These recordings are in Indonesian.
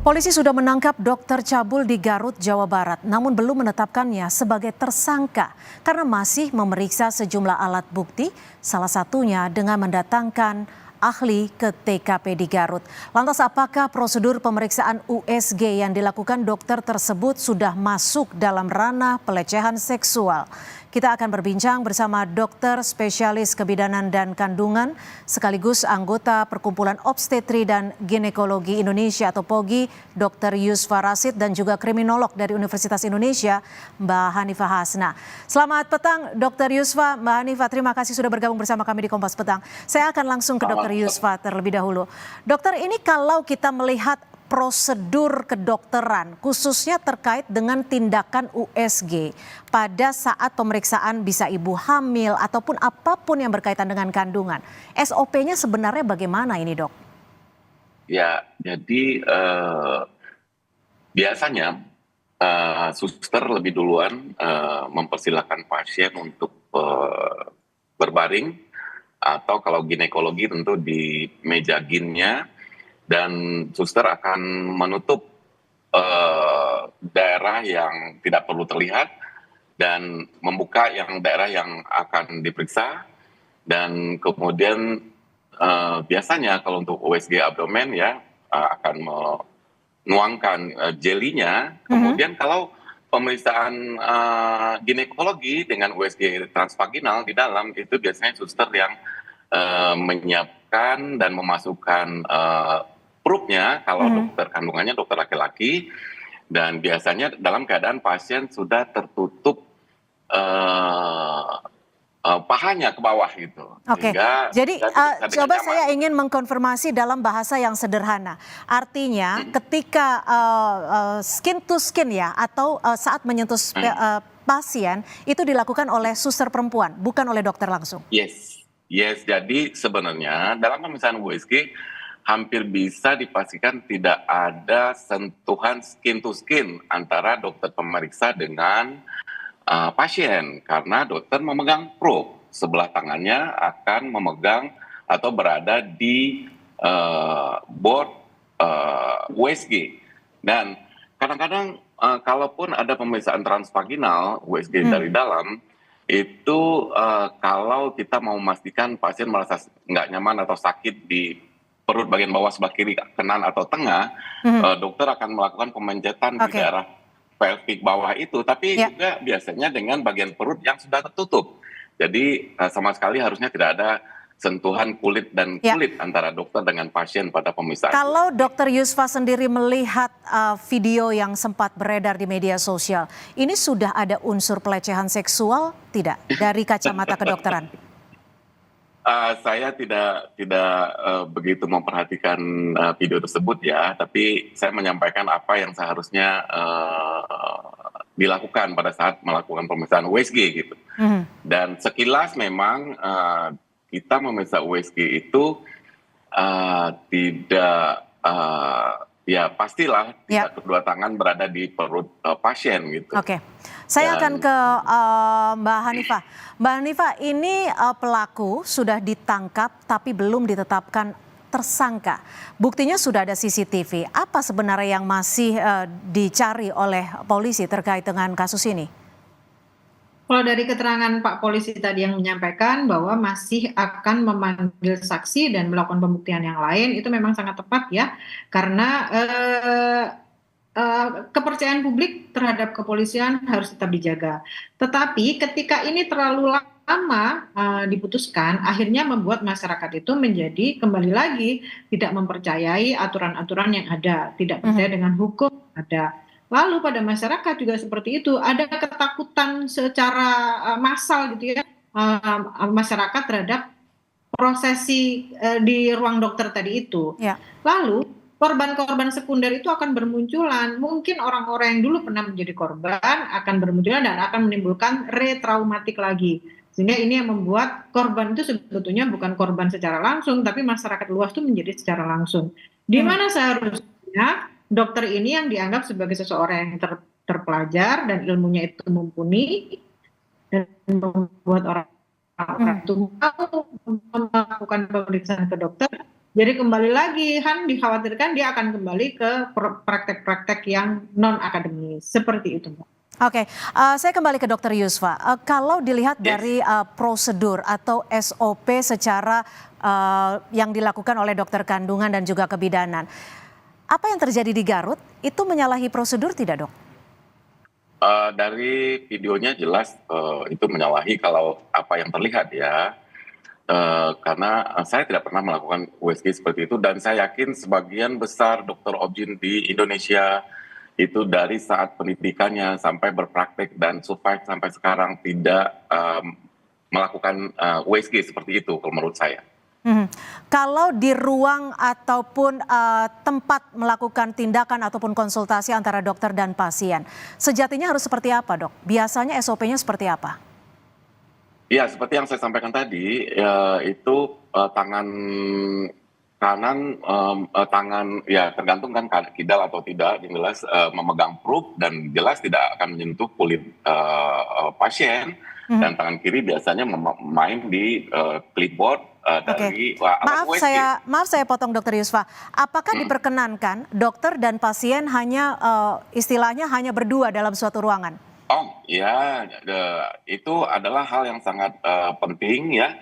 Polisi sudah menangkap dokter cabul di Garut, Jawa Barat, namun belum menetapkannya sebagai tersangka karena masih memeriksa sejumlah alat bukti, salah satunya dengan mendatangkan ahli ke TKP di Garut. Lantas apakah prosedur pemeriksaan USG yang dilakukan dokter tersebut sudah masuk dalam ranah pelecehan seksual? Kita akan berbincang bersama dokter spesialis kebidanan dan kandungan sekaligus anggota Perkumpulan Obstetri dan Ginekologi Indonesia atau POGI, Dr. Yusfa Rashid, dan juga kriminolog dari Universitas Indonesia, Mbak Hanifah Hasna. Selamat petang Dr. Yusfa. Mbak Hanifah, terima kasih sudah bergabung bersama kami di Kompas Petang. Saya akan langsung ke Dr. Yusfa terlebih dahulu. Dokter, ini kalau kita melihat prosedur kedokteran khususnya terkait dengan tindakan USG pada saat pemeriksaan bisa ibu hamil ataupun apapun yang berkaitan dengan kandungan, SOP-nya sebenarnya bagaimana ini, Dok? Ya, jadi biasanya suster lebih duluan mempersilahkan pasien untuk berbaring, atau kalau ginekologi tentu di meja ginnya, dan suster akan menutup daerah yang tidak perlu terlihat dan membuka yang daerah yang akan diperiksa. Dan kemudian biasanya kalau untuk USG abdomen ya akan menuangkan jelinya. Kemudian kalau pemeriksaan ginekologi dengan USG transvaginal di dalam, itu biasanya suster yang menyiapkan dan memasukkan perutnya kalau dokter kandungannya dokter laki-laki, dan biasanya dalam keadaan pasien sudah tertutup pahanya ke bawah gitu. Oke, jadi coba saya ingin mengkonfirmasi dalam bahasa yang sederhana. Artinya ketika skin to skin ya, atau saat menyentuh pasien itu dilakukan oleh suster perempuan, bukan oleh dokter langsung. Yes, jadi sebenarnya dalam pemeriksaan USG hampir bisa dipastikan tidak ada sentuhan skin to skin antara dokter pemeriksa dengan pasien, karena dokter memegang probe, sebelah tangannya akan memegang atau berada di board USG. Dan kadang-kadang kalaupun ada pemeriksaan transvaginal USG dari dalam, itu kalau kita mau memastikan pasien merasa nggak nyaman atau sakit di perut bagian bawah sebelah kiri, kanan atau tengah, dokter akan melakukan pemanjatan di daerah pelvic bawah itu, tapi juga biasanya dengan bagian perut yang sudah tertutup. Jadi sama sekali harusnya tidak ada sentuhan kulit dan kulit antara dokter dengan pasien pada pemeriksaan. Kalau Dr. Yusfa sendiri melihat video yang sempat beredar di media sosial, ini sudah ada unsur pelecehan seksual tidak dari kacamata kedokteran? Saya tidak begitu memperhatikan video tersebut ya, tapi saya menyampaikan apa yang seharusnya dilakukan pada saat melakukan pemeriksaan USG gitu. Dan sekilas memang kita memeriksa USG itu tidak ya pastilah tidak kedua tangan berada di perut pasien gitu. Oke, saya akan ke Mbak Hanifah. Mbak Hanifah, ini pelaku sudah ditangkap tapi belum ditetapkan tersangka. Buktinya sudah ada CCTV. Apa sebenarnya yang masih dicari oleh polisi terkait dengan kasus ini? Kalau dari keterangan Pak Polisi tadi yang menyampaikan bahwa masih akan memanggil saksi dan melakukan pembuktian yang lain, itu memang sangat tepat ya, karena kepercayaan publik terhadap kepolisian harus tetap dijaga. Tetapi ketika ini terlalu lama diputuskan, akhirnya membuat masyarakat itu menjadi kembali lagi tidak mempercayai aturan-aturan yang ada, tidak percaya dengan hukum yang ada. Lalu pada masyarakat juga seperti itu, ada ketakutan secara massal gitu ya, masyarakat terhadap prosesi di ruang dokter tadi itu. Lalu korban-korban sekunder itu akan bermunculan. Mungkin orang-orang yang dulu pernah menjadi korban akan bermunculan dan akan menimbulkan retraumatik lagi. Sehingga ini yang membuat korban itu sebetulnya bukan korban secara langsung, tapi masyarakat luas itu menjadi secara langsung. Di mana seharusnya dokter ini yang dianggap sebagai seseorang yang terpelajar dan ilmunya itu mumpuni dan membuat orang itu mau melakukan pemeriksaan ke dokter, Jadi kembali lagi, kan dikhawatirkan dia akan kembali ke praktek-praktek yang non akademis, seperti itu, Mbak. Oke, saya kembali ke Dokter Yusfa. Kalau dilihat Yes. dari prosedur atau SOP secara yang dilakukan oleh dokter kandungan dan juga kebidanan, apa yang terjadi di Garut itu menyalahi prosedur tidak, Dok? Dari videonya jelas itu menyalahi kalau apa yang terlihat ya. Karena saya tidak pernah melakukan USG seperti itu dan saya yakin sebagian besar dokter objin di Indonesia itu dari saat pendidikannya sampai berpraktek dan survive sampai sekarang tidak melakukan USG seperti itu kalau menurut saya. Mhm. Kalau di ruang ataupun tempat melakukan tindakan ataupun konsultasi antara dokter dan pasien, sejatinya harus seperti apa, Dok? Biasanya SOP-nya seperti apa? Ya, seperti yang saya sampaikan tadi, itu tangan kanan, tangan ya tergantung kan kidal atau tidak, yang jelas memegang probe dan jelas tidak akan menyentuh kulit pasien, Mhm. dan tangan kiri biasanya main di clipboard Oke, dari alat maaf USG. saya potong Dokter Yusfa. Apakah diperkenankan dokter dan pasien hanya istilahnya hanya berdua dalam suatu ruangan? Oh ya, itu adalah hal yang sangat penting ya,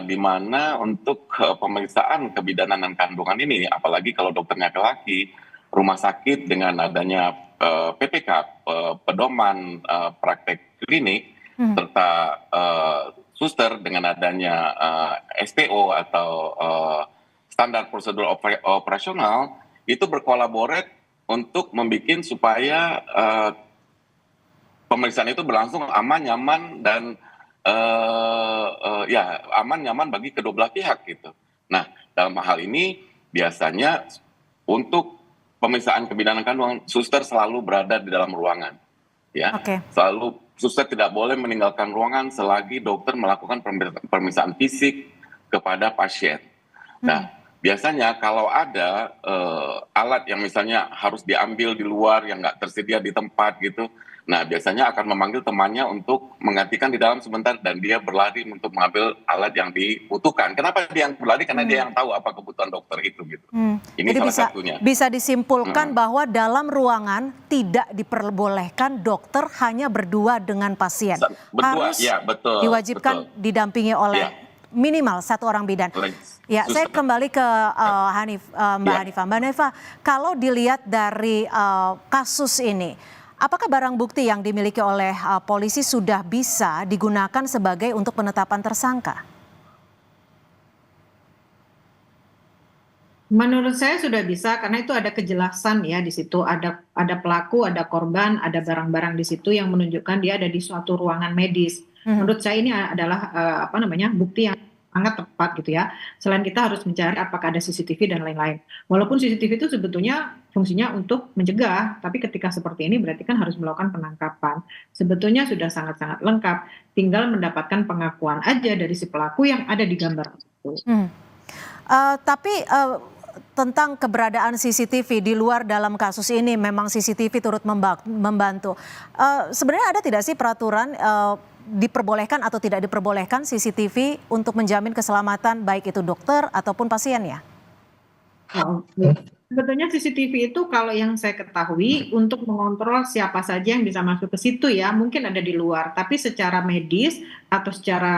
di mana untuk pemeriksaan kebidanan dan kandungan ini, apalagi kalau dokternya laki-laki, rumah sakit dengan adanya PPK, pedoman praktek klinik, Mhm. serta suster dengan adanya SPO atau standar prosedur operasional, itu berkolaborate untuk membuat supaya pemeriksaan itu berlangsung aman, nyaman, dan ya aman, nyaman bagi kedua belah pihak gitu. Nah, dalam hal ini biasanya untuk pemeriksaan kebidanan kandungan, suster selalu berada di dalam ruangan, ya. Oke. Selalu suster tidak boleh meninggalkan ruangan selagi dokter melakukan pemeriksaan fisik kepada pasien. Nah, biasanya kalau ada alat yang misalnya harus diambil di luar yang nggak tersedia di tempat gitu, nah biasanya akan memanggil temannya untuk menggantikan di dalam sebentar dan dia berlari untuk mengambil alat yang dibutuhkan. Kenapa dia yang berlari? Karena dia yang tahu apa kebutuhan dokter itu gitu. Ini Jadi salah bisa satunya. bisa disimpulkan Mm. bahwa dalam ruangan tidak diperbolehkan dokter hanya berdua dengan pasien. Berdua, Harus ya betul, betul. diwajibkan didampingi oleh Ya, minimal satu orang bidan. oleh Ya, saya suster. kembali ke Mbak Ya. Hanifah. Mbak Hanifah, kalau dilihat dari kasus ini, apakah barang bukti yang dimiliki oleh polisi sudah bisa digunakan sebagai untuk penetapan tersangka? Menurut saya sudah bisa karena itu ada kejelasan ya di situ, ada pelaku, ada korban, ada barang-barang di situ yang menunjukkan dia ada di suatu ruangan medis. Mhm. Menurut saya ini adalah apa namanya, bukti yang sangat tepat gitu ya. Selain kita harus mencari apakah ada CCTV dan lain-lain. Walaupun CCTV itu sebetulnya fungsinya untuk mencegah, tapi ketika seperti ini berarti kan harus melakukan penangkapan. Sebetulnya sudah sangat-sangat lengkap, tinggal mendapatkan pengakuan aja dari si pelaku yang ada di gambar itu. Mhm. Tapi tentang keberadaan CCTV di luar dalam kasus ini memang CCTV turut membantu. Sebenarnya ada tidak sih peraturan diperbolehkan atau tidak diperbolehkan CCTV untuk menjamin keselamatan baik itu dokter ataupun pasiennya? Oh, sebetulnya CCTV itu kalau yang saya ketahui untuk mengontrol siapa saja yang bisa masuk ke situ ya, mungkin ada di luar. Tapi secara medis atau secara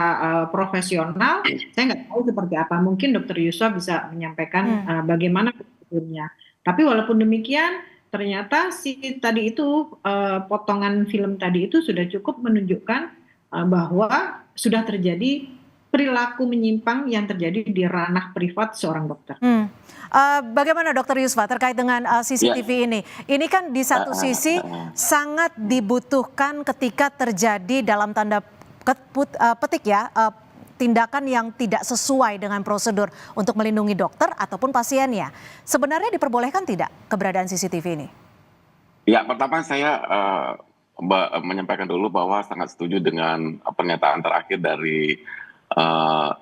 profesional, saya nggak tahu seperti apa. Mungkin Dokter Yusuf bisa menyampaikan bagaimana prosedurnya. Tapi walaupun demikian, ternyata si tadi itu potongan film tadi itu sudah cukup menunjukkan bahwa sudah terjadi perilaku menyimpang yang terjadi di ranah privat seorang dokter. Bagaimana Dokter Yusfa terkait dengan CCTV ini? Ini kan di satu sisi sangat dibutuhkan ketika terjadi dalam tanda petik ya tindakan yang tidak sesuai dengan prosedur untuk melindungi dokter ataupun pasiennya. Sebenarnya diperbolehkan tidak keberadaan CCTV ini? Ya, pertama saya menyampaikan dulu bahwa sangat setuju dengan pernyataan terakhir dari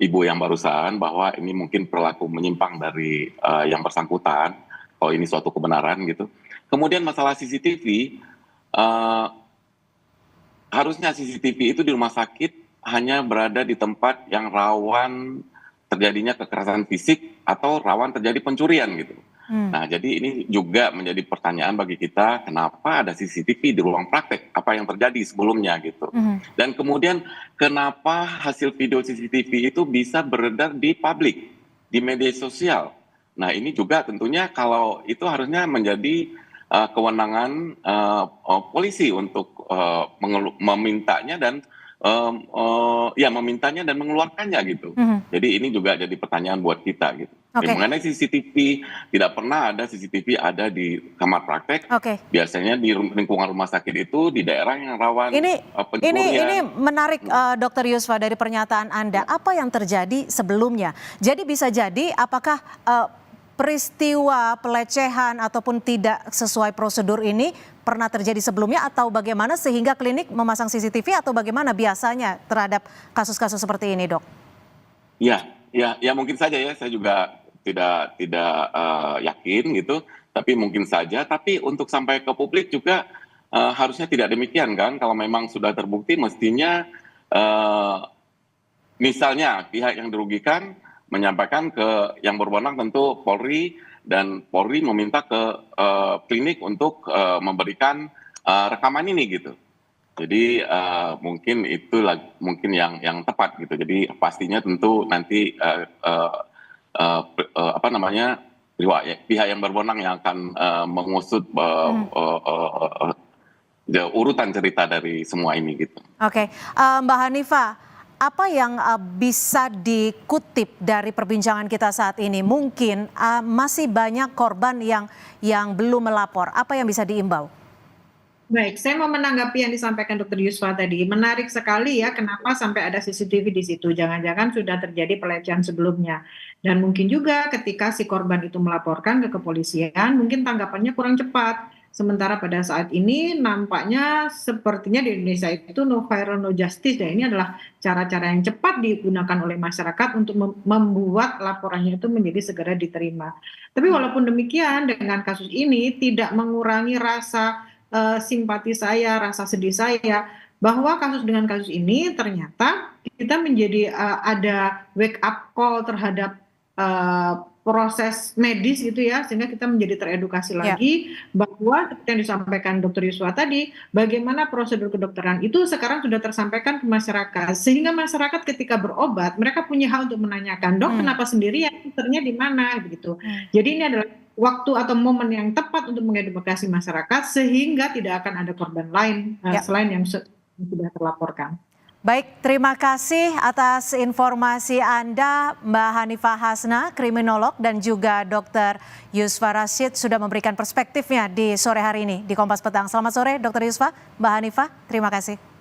ibu yang barusan bahwa ini mungkin perilaku menyimpang dari yang bersangkutan, kalau ini suatu kebenaran gitu. Kemudian masalah CCTV, harusnya CCTV itu di rumah sakit hanya berada di tempat yang rawan terjadinya kekerasan fisik atau rawan terjadi pencurian gitu. Nah, jadi ini juga menjadi pertanyaan bagi kita, kenapa ada CCTV di ruang praktek? Apa yang terjadi sebelumnya gitu. Dan kemudian kenapa hasil video CCTV itu bisa beredar di publik, di media sosial. Nah, ini juga tentunya kalau itu harusnya menjadi kewenangan polisi untuk memintanya dan memintanya dan mengeluarkannya gitu. Jadi ini juga jadi pertanyaan buat kita gitu. Mengenai CCTV, tidak pernah ada CCTV ada di kamar praktek. Biasanya di lingkungan rumah sakit itu di daerah yang rawan pencurian. Ini menarik, Dr. Yusfa, dari pernyataan Anda. Apa yang terjadi sebelumnya? Jadi bisa jadi apakah peristiwa pelecehan ataupun tidak sesuai prosedur ini pernah terjadi sebelumnya, atau bagaimana sehingga klinik memasang CCTV, atau bagaimana biasanya terhadap kasus-kasus seperti ini, Dok? Ya mungkin saja ya, saya juga tidak yakin gitu, tapi mungkin saja. Tapi untuk sampai ke publik juga harusnya tidak demikian kan. Kalau memang sudah terbukti mestinya misalnya pihak yang dirugikan menyampaikan ke yang berwenang, tentu Polri, dan Polri meminta ke klinik untuk memberikan rekaman ini gitu. Jadi mungkin itu mungkin yang tepat gitu. Jadi pastinya tentu nanti pihak yang berwenang yang akan mengusut urutan cerita dari semua ini gitu. Oke, Mbak Hanifah, apa yang bisa dikutip dari perbincangan kita saat ini? Mungkin masih banyak korban yang belum melapor. Apa yang bisa diimbau? Baik, saya mau menanggapi yang disampaikan Dr. Yusfa tadi. Menarik sekali ya, kenapa sampai ada CCTV di situ. Jangan-jangan sudah terjadi pelecehan sebelumnya. Dan mungkin juga ketika si korban itu melaporkan ke kepolisian, mungkin tanggapannya kurang cepat. Sementara pada saat ini nampaknya sepertinya di Indonesia itu no viral no justice. Dan ini adalah cara-cara yang cepat digunakan oleh masyarakat untuk membuat laporannya itu menjadi segera diterima. Tapi walaupun demikian, dengan kasus ini tidak mengurangi rasa simpati saya, rasa sedih saya, bahwa dengan kasus ini ternyata kita menjadi ada wake up call terhadap proses medis gitu ya, sehingga kita menjadi teredukasi lagi bahwa seperti yang disampaikan Dr. Yuswa tadi, bagaimana prosedur kedokteran itu sekarang sudah tersampaikan ke masyarakat, sehingga masyarakat ketika berobat mereka punya hak untuk menanyakan, dok kenapa sendirian, dokternya di mana begitu. Jadi ini adalah waktu atau momen yang tepat untuk mengedukasi masyarakat sehingga tidak akan ada korban lain selain yang sudah terlaporkan. Baik, terima kasih atas informasi Anda, Mbak Hanifah Hasna, kriminolog, dan juga Dr. Yusfa Rashid sudah memberikan perspektifnya di sore hari ini di Kompas Petang. Selamat sore, Dr. Yusfa, Mbak Hanifah, terima kasih.